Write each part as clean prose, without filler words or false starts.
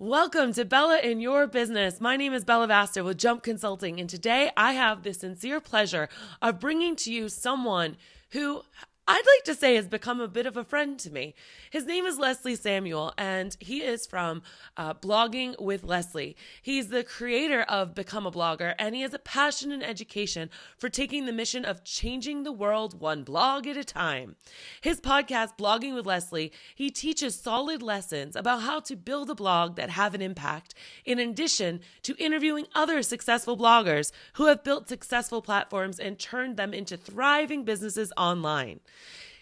Welcome to Bella in Your Business. My name is Bella Vasta with Jump Consulting, and today I have the sincere pleasure of bringing to you someone who I'd like to say has become a bit of a friend to me. His name is Leslie Samuel, and he is from Blogging with Leslie. He's the creator of Become a Blogger, and he has a passion and education for taking the mission of changing the world one blog at a time. His podcast, Blogging with Leslie, he teaches solid lessons about how to build a blog that have an impact, in addition to interviewing other successful bloggers who have built successful platforms and turned them into thriving businesses online.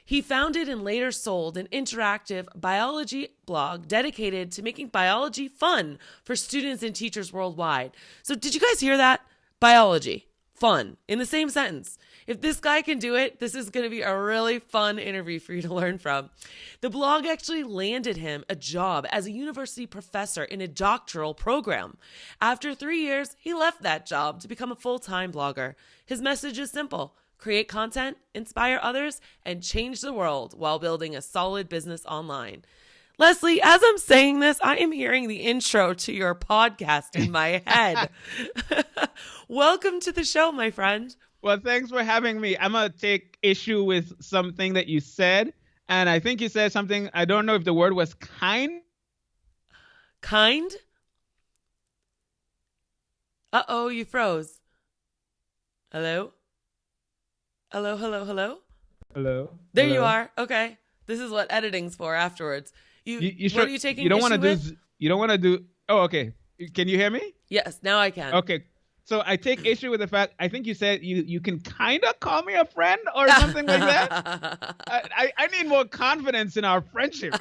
He founded and later sold an interactive biology blog dedicated to making biology fun for students and teachers worldwide. So did you guys hear that? Biology, fun, in the same sentence. If this guy can do it, this is going to be a really fun interview for you to learn from. The blog actually landed him a job as a university professor in a doctoral program. After 3 years, he left that job to become a full-time blogger. His message is simple: create content, inspire others, and change the world while building a solid business online. Leslie, as I'm saying this, I am hearing the intro to your podcast in my head. Welcome to the show, my friend. Well, thanks for having me. I'm going to take issue with something that you said. And I think you said something, I don't know if the word was kind. Kind? Uh-oh, you froze. Hello? Hello, hello, hello? Hello? There Hello? you are. Okay. This is what editing's for afterwards. You what are you taking you don't issue want to with? you don't want to do. Oh, okay. Can you hear me? Yes, now I can. Okay. So I take issue with the fact, I think you said you can kind of call me a friend or something like that. I need more confidence in our friendship.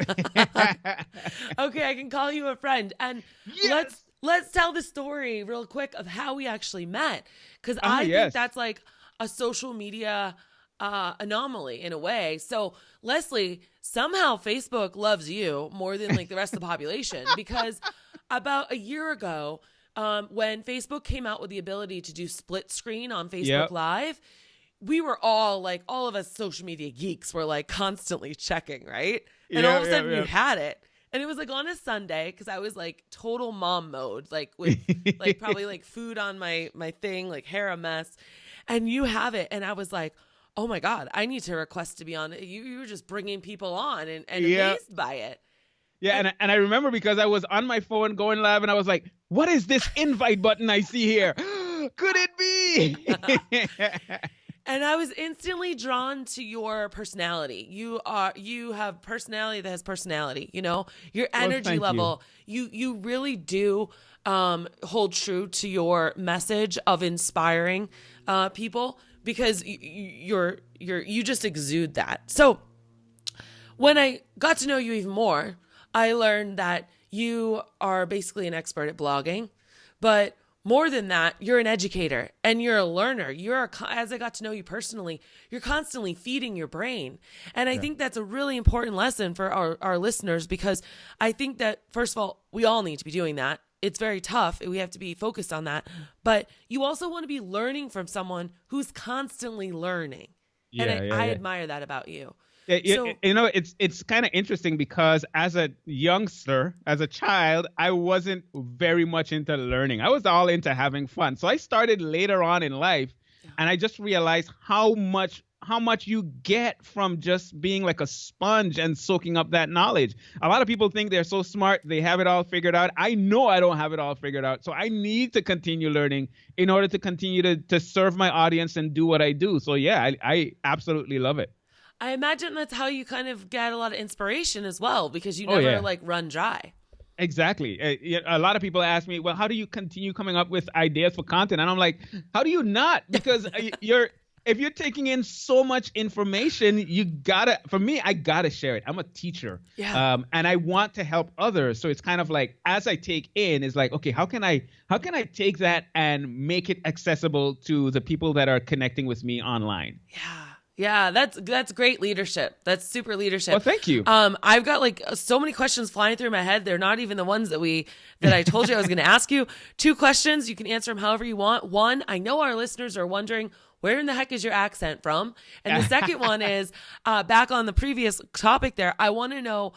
Okay, I can call you a friend. And Yes. let's tell the story real quick of how we actually met. Because I yes. think that's like a social media anomaly in a way. So Leslie, somehow Facebook loves you more than like the rest of the population, because about a year ago, when Facebook came out with the ability to do split screen on Facebook Yep. Live, we were all of us social media geeks were like constantly checking, right? And all of a sudden you had it. And it was like on a Sunday, because I was like total mom mode, like with like probably like food on my thing, like hair a mess. And you have it. And I was like, oh my God, I need to request to be on it. You were just bringing people on and amazed by it. Yeah, and I remember because I was on my phone going live and I was like, what is this invite button I see here? Could it be? And I was instantly drawn to your personality. You have personality that has personality, you know, your energy thank level. You really do hold true to your message of inspiring people, because you just exude that. So when I got to know you even more, I learned that you are basically an expert at blogging, but more than that, you're an educator and you're a learner. As I got to know you personally, you're constantly feeding your brain. And I think that's a really important lesson for our listeners, because I think that, first of all, we all need to be doing that. It's very tough. We have to be focused on that. But you also want to be learning from someone who's constantly learning. And I admire that about you. Yeah, So- you know, it's kind of interesting because as a youngster, as a child, I wasn't very much into learning. I was all into having fun. So I started later on in life, and I just realized how much you get from just being like a sponge and soaking up that knowledge. A lot of people think they're so smart, they have it all figured out. I know I don't have it all figured out. So I need to continue learning in order to continue to serve my audience and do what I do. So yeah, I absolutely love it. I imagine that's how you kind of get a lot of inspiration as well, because you never like run dry. Exactly. A lot of people ask me, well, how do you continue coming up with ideas for content? And I'm like, how do you not? Because if you're taking in so much information, I gotta share it. I'm a teacher. Yeah. And I want to help others. So it's kind of like, as I take in, it's like, okay, how can I take that and make it accessible to the people that are connecting with me online? Yeah, that's great leadership. That's super leadership. Well, thank you. I've got like so many questions flying through my head. They're not even the ones that I told you I was going to ask you. 2 questions. You can answer them however you want. 1, I know our listeners are wondering, where in the heck is your accent from? And the second one is back on the previous topic there. I want to know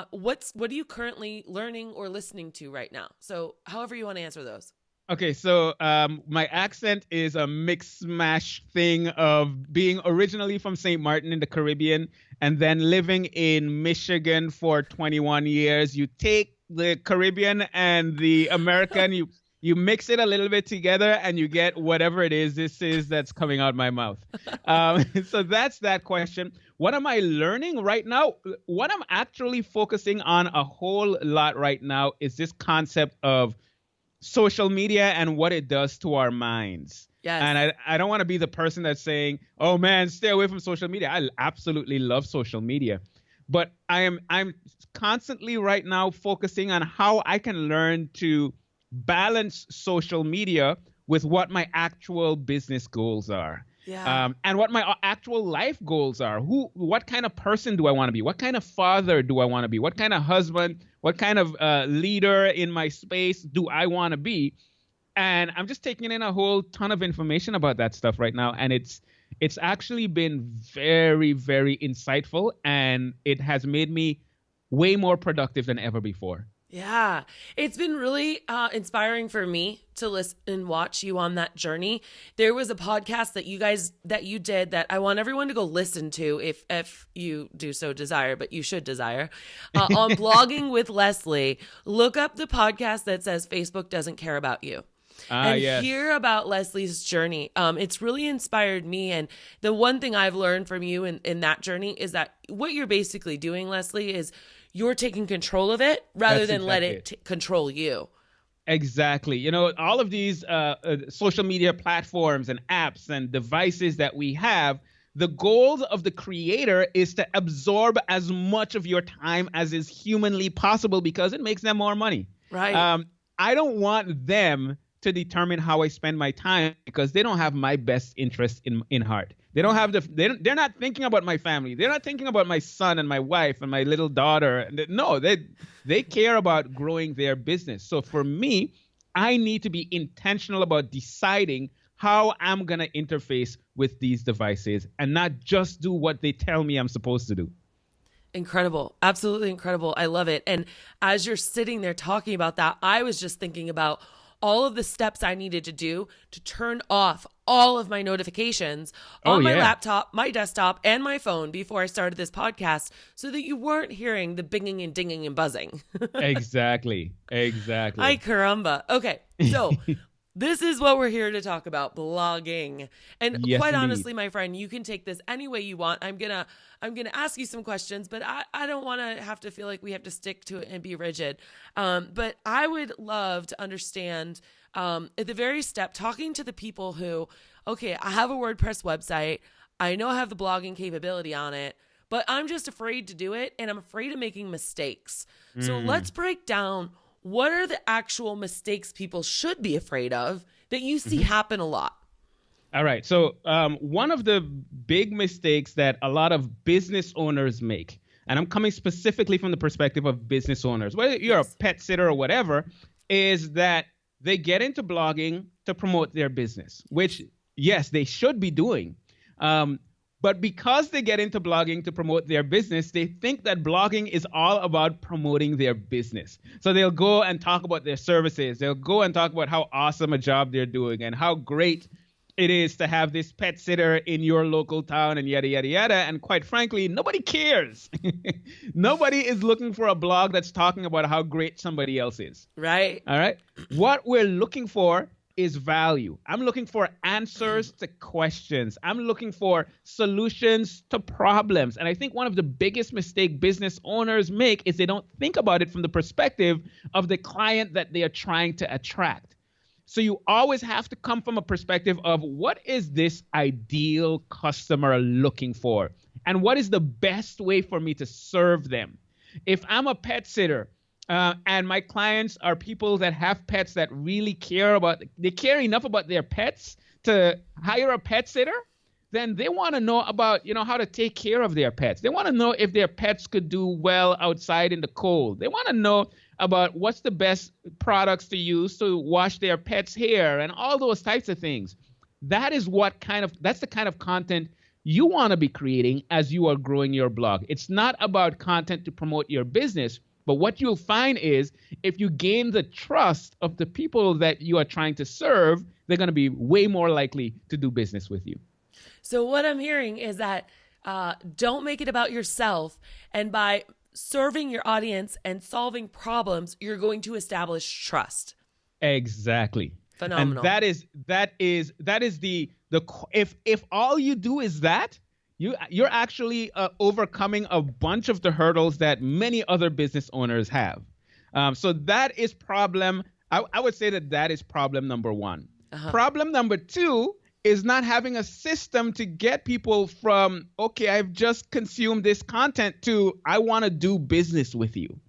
what are you currently learning or listening to right now? So however you want to answer those. Okay, so my accent is a mix mash thing of being originally from St. Martin in the Caribbean and then living in Michigan for 21 years. You take the Caribbean and the American, you mix it a little bit together and you get whatever it is that's coming out my mouth. So that's that question. What am I learning right now? What I'm actually focusing on a whole lot right now is this concept of social media and what it does to our minds. Yes. And I don't want to be the person that's saying, oh man, stay away from social media. I absolutely love social media. But I'm constantly right now focusing on how I can learn to balance social media with what my actual business goals are. Yeah. And what my actual life goals are. What kind of person do I want to be? What kind of father do I want to be? What kind of husband? What kind of leader in my space do I want to be? And I'm just taking in a whole ton of information about that stuff right now. And it's actually been very, very insightful. And it has made me way more productive than ever before. Yeah, it's been really inspiring for me to listen and watch you on that journey. There was a podcast that you did that I want everyone to go listen to if you do so desire, but you should desire, on blogging with Leslie. Look up the podcast that says Facebook doesn't care about you. And yes. Hear about Leslie's journey. It's really inspired me. And the one thing I've learned from you in that journey is that what you're basically doing, Leslie, is you're taking control of it rather than let it control you. Exactly. You know, all of these social media platforms and apps and devices that we have, the goal of the creator is to absorb as much of your time as is humanly possible because it makes them more money. Right. I don't want them to determine how I spend my time because they don't have my best interest in heart. They don't have they're not thinking about my family. They're not thinking about my son and my wife and my little daughter. No, they care about growing their business. So for me, I need to be intentional about deciding how I'm going to interface with these devices and not just do what they tell me I'm supposed to do. Incredible. Absolutely incredible. I love it. And as you're sitting there talking about that, I was just thinking about all of the steps I needed to do to turn off all of my notifications on my laptop, my desktop, and my phone before I started this podcast so that you weren't hearing the binging and dinging and buzzing. Exactly. Ay caramba. Okay. So this is what we're here to talk about, blogging. And yes, quite indeed. honestly, my friend, you can take this any way you want. I'm gonna ask you some questions, but I don't want to have to feel like we have to stick to it and be rigid. But I would love to understand at the very step, talking to the people who, okay, I have a WordPress website. I know I have the blogging capability on it, but I'm just afraid to do it. And I'm afraid of making mistakes. So let's break down what are the actual mistakes people should be afraid of that you see happen a lot. All right. So one of the big mistakes that a lot of business owners make, and I'm coming specifically from the perspective of business owners, whether you're a pet sitter or whatever, is that they get into blogging to promote their business, which, yes, they should be doing. But because they get into blogging to promote their business, they think that blogging is all about promoting their business. So they'll go and talk about their services. They'll go and talk about how awesome a job they're doing and how great it is to have this pet sitter in your local town and yada, yada, yada. And quite frankly, nobody cares. Nobody is looking for a blog that's talking about how great somebody else is. Right. All right. What we're looking for is value. I'm looking for answers to questions. I'm looking for solutions to problems. And I think one of the biggest mistake business owners make is they don't think about it from the perspective of the client that they are trying to attract. So you always have to come from a perspective of what is this ideal customer looking for? And what is the best way for me to serve them? If I'm a pet sitter and my clients are people that have pets that really care enough about their pets to hire a pet sitter, then they want to know about, how to take care of their pets. They want to know if their pets could do well outside in the cold. They want to know about what's the best products to use to wash their pets' hair and all those types of things. that's the kind of content you want to be creating as you are growing your blog. It's not about content to promote your business, but what you'll find is if you gain the trust of the people that you are trying to serve, they're going to be way more likely to do business with you. So what I'm hearing is that don't make it about yourself, and by serving your audience and solving problems, you're going to establish trust. Exactly. Phenomenal. And that is the if all you do is that, you're actually overcoming a bunch of the hurdles that many other business owners have. So that is problem. I would say that is problem number one. Problem number two is not having a system to get people from, okay, I've just consumed this content, to I want to do business with you.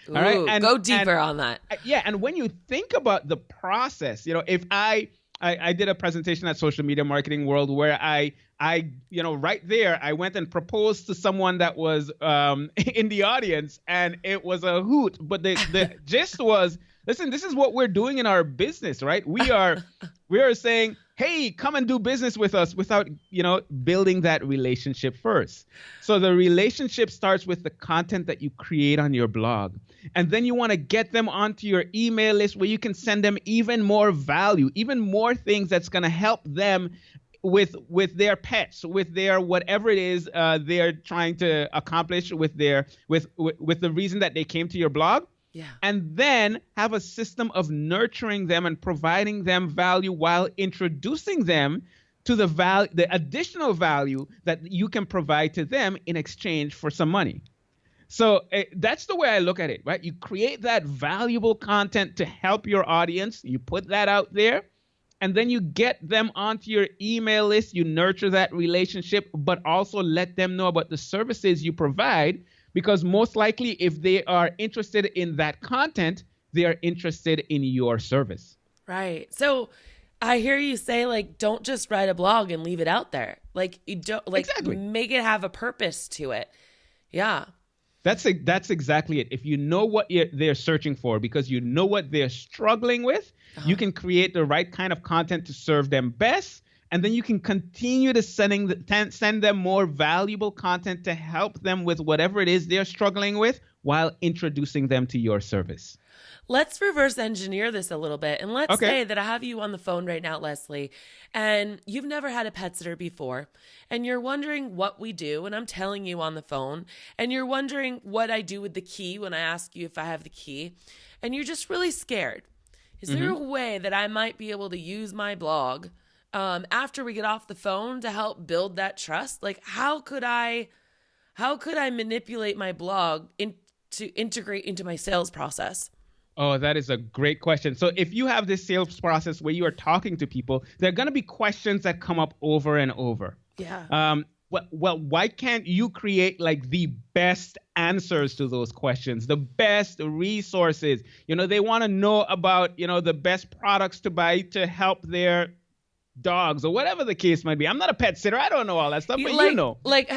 All right, and go deeper on that. Yeah, and when you think about the process, if I did a presentation at Social Media Marketing World where I right there, I went and proposed to someone that was in the audience, and it was a hoot. But the gist was, listen, this is what we're doing in our business, right? We are saying, hey, come and do business with us, without, building that relationship first. So the relationship starts with the content that you create on your blog. And then you want to get them onto your email list where you can send them even more value, even more things that's going to help them with their pets, with their whatever it is they're trying to accomplish with the reason that they came to your blog. Yeah. And then have a system of nurturing them and providing them value while introducing them to the additional value that you can provide to them in exchange for some money. So that's the way I look at it, right? You create that valuable content to help your audience. You put that out there, and then you get them onto your email list. You nurture that relationship, but also let them know about the services you provide. Because most likely, if they are interested in that content, they are interested in your service. Right. So I hear you say, don't just write a blog and leave it out there. You don't Exactly. Make it have a purpose to it. Yeah. That's exactly it. If you know what they're searching for, because you know what they're struggling with, you can create the right kind of content to serve them best. And then you can continue to send them more valuable content to help them with whatever it is they're struggling with while introducing them to your service. Let's reverse engineer this a little bit. And let's say that I have you on the phone right now, Leslie, and you've never had a pet sitter before, and you're wondering what we do, and I'm telling you on the phone, and you're wondering what I do with the key when I ask you if I have the key, and you're just really scared. Is there a way that I might be able to use my blog after we get off the phone to help build that trust? How could I manipulate my blog to integrate into my sales process? Oh, that is a great question. So if you have this sales process where you are talking to people, there are going to be questions that come up over and over. Yeah. Well, why can't you create the best answers to those questions, the best resources? They want to know about, the best products to buy to help their dogs or whatever the case might be. I'm not a pet sitter. I don't know all that stuff, but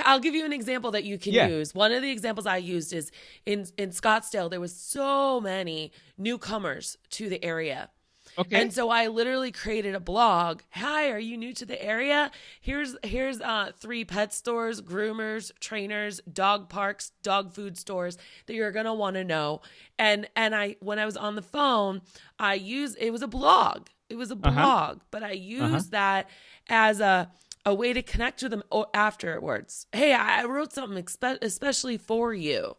I'll give you an example that you can use. One of the examples I used is in Scottsdale, there was so many newcomers to the area. Okay. And so I literally created a blog. Hi, are you new to the area? Here's 3 pet stores, groomers, trainers, dog parks, dog food stores that you're going to want to know. And when I was on the phone, it was a blog. It was a blog, but I used that as a way to connect with them afterwards. Hey, I wrote something especially for you.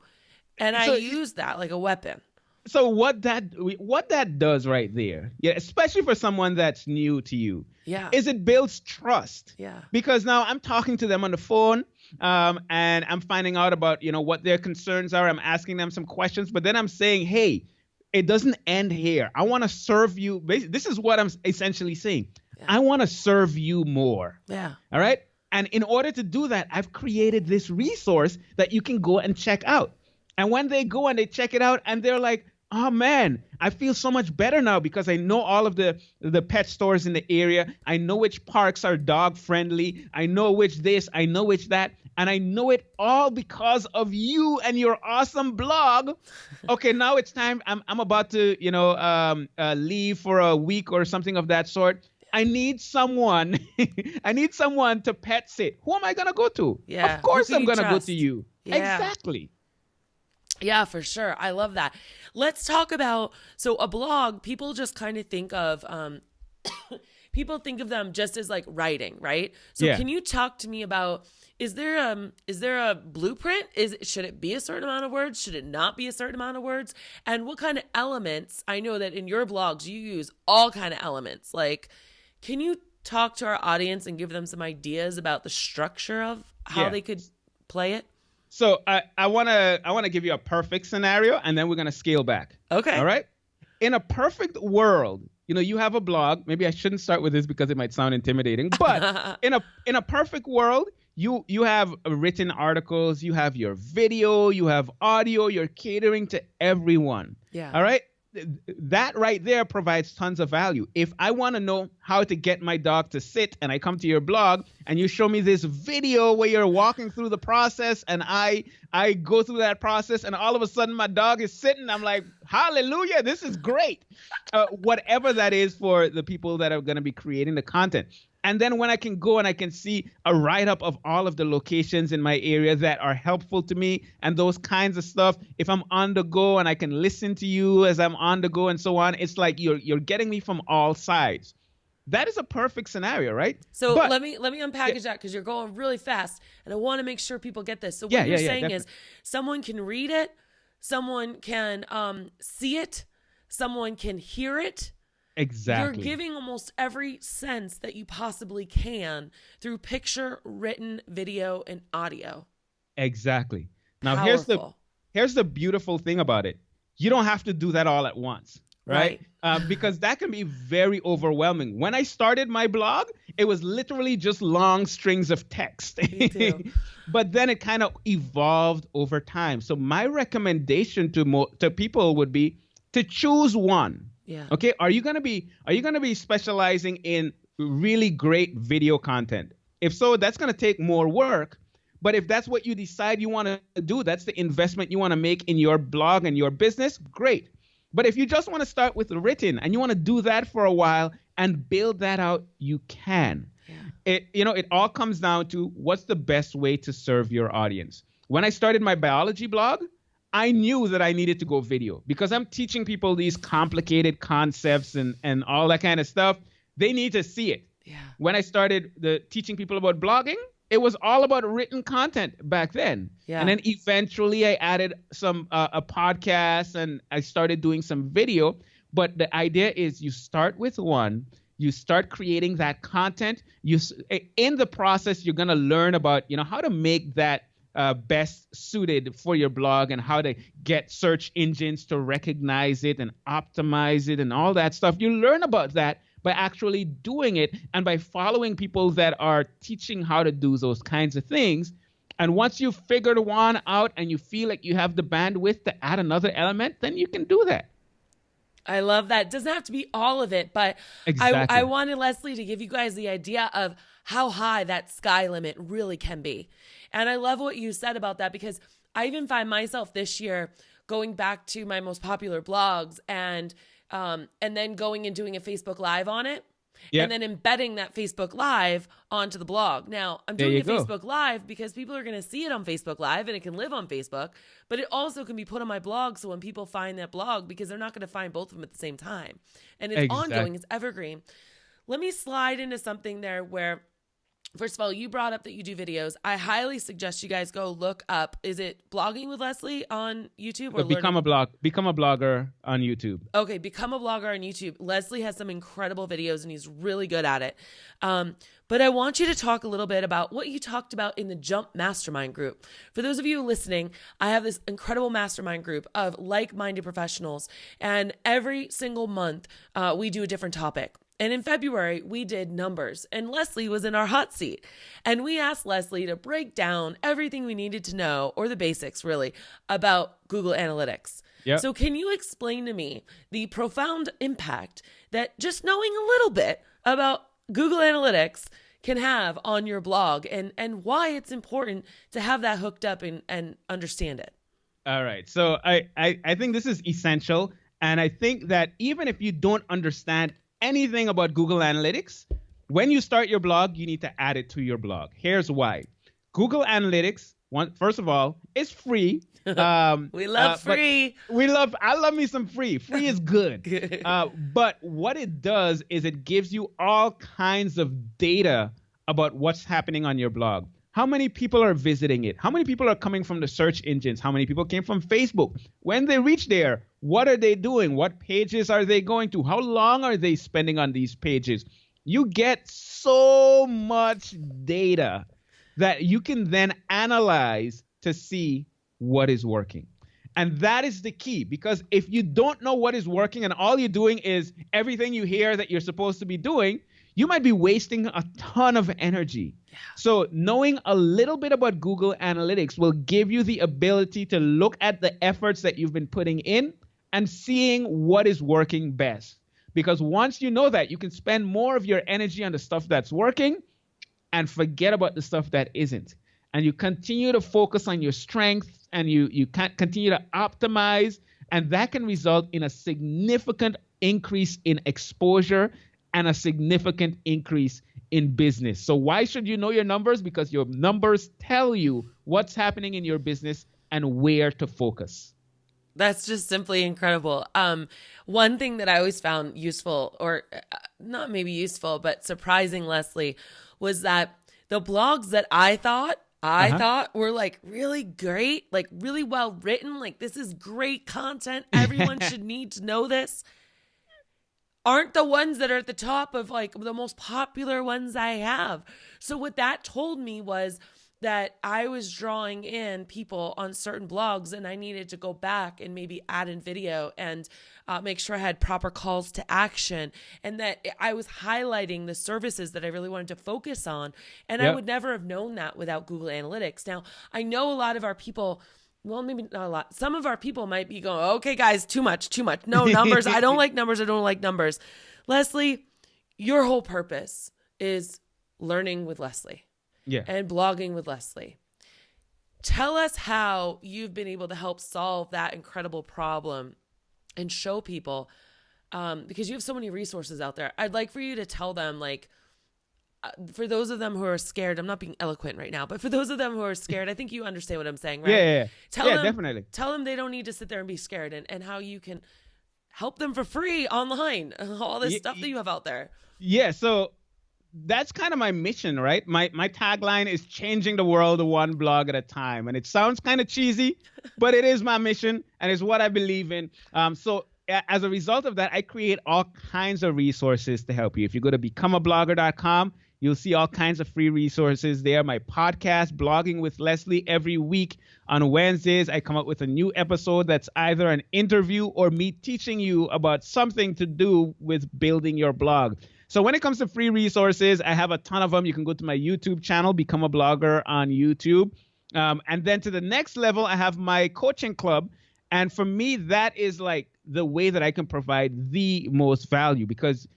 And I used that like a weapon. So what that does right there, especially for someone that's new to you, is it builds trust. Yeah. Because now I'm talking to them on the phone, and I'm finding out about, what their concerns are. I'm asking them some questions, but then I'm saying, hey, it doesn't end here. I want to serve you. This is what I'm essentially saying. Yeah. I want to serve you more. Yeah. All right. And in order to do that, I've created this resource that you can go and check out. And when they go and they check it out and they're like, oh man, I feel so much better now because I know all of the pet stores in the area. I know which parks are dog friendly. I know which this, I know which that. And I know it all because of you and your awesome blog. Okay, now it's time. I'm about to, leave for a week or something of that sort. I need someone. I need someone to pet sit. Who am I gonna go to? Yeah. Of Who course, can I'm you gonna go trust? to you. Yeah. Exactly. Yeah, for sure. I love that. Let's talk about, so a blog, people just kind of think of, people think of them just as like writing, right? So Yeah. can you talk to me about, is there a blueprint? Should it be a certain amount of words? Should it not be a certain amount of words? And what kind of elements? I know that in your blogs you use all kind of elements. Like, can you talk to our audience and give them some ideas about the structure of how Yeah. they could play it? So I wanna give you a perfect scenario, and then we're gonna scale back. Okay. All right. In a perfect world, you have a blog. Maybe I shouldn't start with this because it might sound intimidating. But in a perfect world, you have written articles, you have your video, you have audio. You're catering to everyone. Yeah. All right. That right there provides tons of value. If I want to know how to get my dog to sit and I come to your blog and you show me this video where you're walking through the process and I go through that process and all of a sudden my dog is sitting, I'm like, hallelujah, this is great. Whatever that is for the people that are going to be creating the content. And then when I can go and I can see a write-up of all of the locations in my area that are helpful to me and those kinds of stuff, if I'm on the go and I can listen to you as I'm on the go and so on, it's like you're getting me from all sides. That is a perfect scenario, right? So let me unpackage that because you're going really fast and I want to make sure people get this. So what you're saying definitely. is someone can read it, someone can see it, someone can hear it. Exactly. You're giving almost every sense that you possibly can through picture, written, video, and audio. Exactly. Now Powerful. here's the beautiful thing about it. You don't have to do that all at once, right? Because that can be very overwhelming. When I started my blog, it was literally just long strings of text. Me too. But then it kind of evolved over time. So my recommendation to people would be to choose one. Yeah. Okay. Are you gonna be specializing in really great video content? If so, that's gonna take more work. But if that's what you decide you want to do, that's the investment you want to make in your blog and your business, great. But if you just want to start with written and you want to do that for a while and build that out, you can. Yeah. It all comes down to what's the best way to serve your audience. When I started my biology blog, I knew that I needed to go video because I'm teaching people these complicated concepts and all that kind of stuff. They need to see it. Yeah. When I started teaching people about blogging, it was all about written content back then. Yeah. And then eventually I added some a podcast and I started doing some video. But the idea is you start with one, you start creating that content. In the process, you're going to learn about, how to make that best suited for your blog and how to get search engines to recognize it and optimize it and all that stuff. You learn about that by actually doing it and by following people that are teaching how to do those kinds of things. And once you've figured one out and you feel like you have the bandwidth to add another element, then you can do that. I love that. It doesn't have to be all of it, but exactly. I wanted Leslie to give you guys the idea of how high that sky limit really can be. And I love what you said about that because I even find myself this year going back to my most popular blogs and then going and doing a Facebook Live on it. Yep. And then embedding that Facebook Live onto the blog. Now, I'm doing a Facebook Live because people are going to see it on Facebook Live and it can live on Facebook, but it also can be put on my blog so when people find that blog, because they're not going to find both of them at the same time. And it's ongoing, it's evergreen. Let me slide into something there where, first of all, you brought up that you do videos. I highly suggest you guys go look up. Is it Blogging with Leslie on YouTube? Or become a blogger on YouTube. Okay, become a blogger on YouTube. Leslie has some incredible videos and he's really good at it. But I want you to talk a little bit about what you talked about in the Jump Mastermind group. For those of you listening, I have this incredible mastermind group of like-minded professionals. And every single month, we do a different topic. And in February, we did numbers, and Leslie was in our hot seat. And we asked Leslie to break down everything we needed to know, or the basics really, about Google Analytics. Yep. So can you explain to me the profound impact that just knowing a little bit about Google Analytics can have on your blog and why it's important to have that hooked up and understand it? All right. So I think this is essential. And I think that even if you don't understand anything about Google Analytics, when you start your blog, you need to add it to your blog. Here's why. Google Analytics, first of all, is free. We love free. I love me some free. Free is good. But what it does is it gives you all kinds of data about what's happening on your blog. How many people are visiting it? How many people are coming from the search engines? How many people came from Facebook? When they reach there, what are they doing? What pages are they going to? How long are they spending on these pages? You get so much data that you can then analyze to see what is working. And that is the key, because if you don't know what is working and all you're doing is everything you hear that you're supposed to be doing, you might be wasting a ton of energy. Yeah. So knowing a little bit about Google Analytics will give you the ability to look at the efforts that you've been putting in and seeing what is working best. Because once you know that, you can spend more of your energy on the stuff that's working and forget about the stuff that isn't. And you continue to focus on your strengths, and you can continue to optimize, and that can result in a significant increase in exposure and a significant increase in business. So why should you know your numbers? Because your numbers tell you what's happening in your business and where to focus. That's just simply incredible. One thing that I always found useful, or not maybe useful, but surprising, Leslie, was that the blogs that I thought were like really great, like really well written, like this is great content, everyone should need to know this, aren't the ones that are at the top of like the most popular ones I have. So what that told me was that I was drawing in people on certain blogs, and I needed to go back and maybe add in video and make sure I had proper calls to action, and that I was highlighting the services that I really wanted to focus on. And I would never have known that without Google Analytics. Now, I know a lot of our people, well, maybe not a lot, some of our people might be going, okay, guys, too much. No, numbers. I don't like numbers. Leslie, your whole purpose is learning with Leslie. Yeah. And blogging with Leslie. Tell us how you've been able to help solve that incredible problem and show people, because you have so many resources out there. I'd like for you to tell them, like, for those of them who are scared, I'm not being eloquent right now, but for those of them who are scared, I think you understand what I'm saying, right? Yeah. Tell them, definitely. Tell them they don't need to sit there and be scared, and how you can help them for free online, all this stuff that you have out there. Yeah, so that's kind of my mission, right? My tagline is changing the world one blog at a time. And it sounds kind of cheesy, but it is my mission and it's what I believe in. So as a result of that, I create all kinds of resources to help you. If you go to becomeablogger.com, you'll see all kinds of free resources there. My podcast, Blogging with Leslie, every week on Wednesdays, I come up with a new episode that's either an interview or me teaching you about something to do with building your blog. So when it comes to free resources, I have a ton of them. You can go to my YouTube channel, Become a Blogger on YouTube. And then to the next level, I have my coaching club. And for me, that is like the way that I can provide the most value, because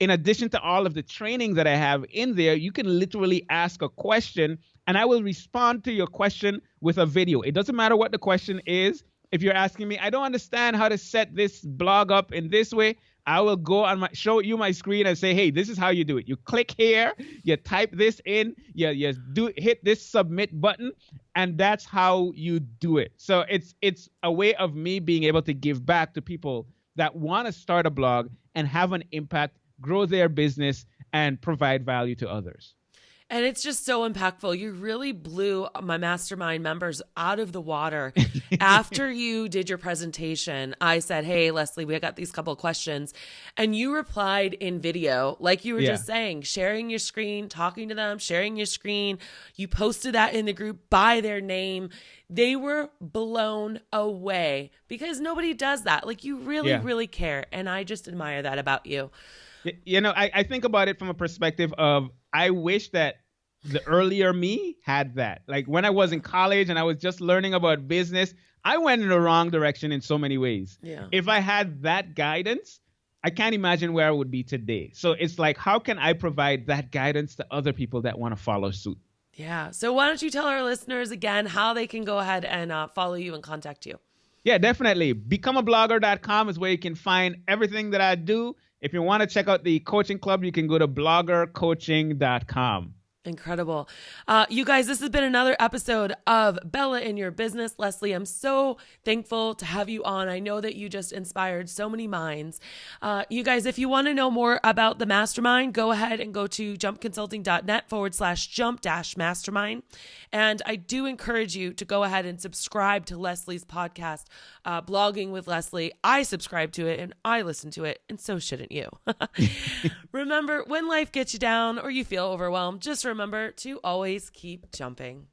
in addition to all of the training that I have in there, you can literally ask a question and I will respond to your question with a video. It doesn't matter what the question is. If you're asking me, I don't understand how to set this blog up in this way, I will go on show you my screen and say, hey, this is how you do it. You click here, you type this in, you hit this submit button, and that's how you do it. So it's a way of me being able to give back to people that want to start a blog and have an impact, grow their business, and provide value to others. And it's just so impactful. You really blew my mastermind members out of the water. After you did your presentation, I said, hey, Leslie, we got these couple of questions. And you replied in video, like you were just saying, sharing your screen, talking to them, sharing your screen. You posted that in the group by their name. They were blown away because nobody does that. Like you really care. And I just admire that about you. You know, I think about it from a perspective of, I wish that the earlier me had that. Like when I was in college and I was just learning about business, I went in the wrong direction in so many ways. Yeah. If I had that guidance, I can't imagine where I would be today. So it's like, how can I provide that guidance to other people that want to follow suit? Yeah. So why don't you tell our listeners again how they can go ahead and follow you and contact you? Yeah, definitely. Becomeablogger.com is where you can find everything that I do. If you want to check out the coaching club, you can go to bloggercoaching.com. Incredible. You guys, this has been another episode of Bella in Your Business. Leslie, I'm so thankful to have you on. I know that you just inspired so many minds. You guys, if you want to know more about the mastermind, go ahead and go to jumpconsulting.net/jump-mastermind. And I do encourage you to go ahead and subscribe to Leslie's podcast, Blogging with Leslie. I subscribe to it and I listen to it, and so shouldn't you. Remember, when life gets you down or you feel overwhelmed, just remember to always keep jumping.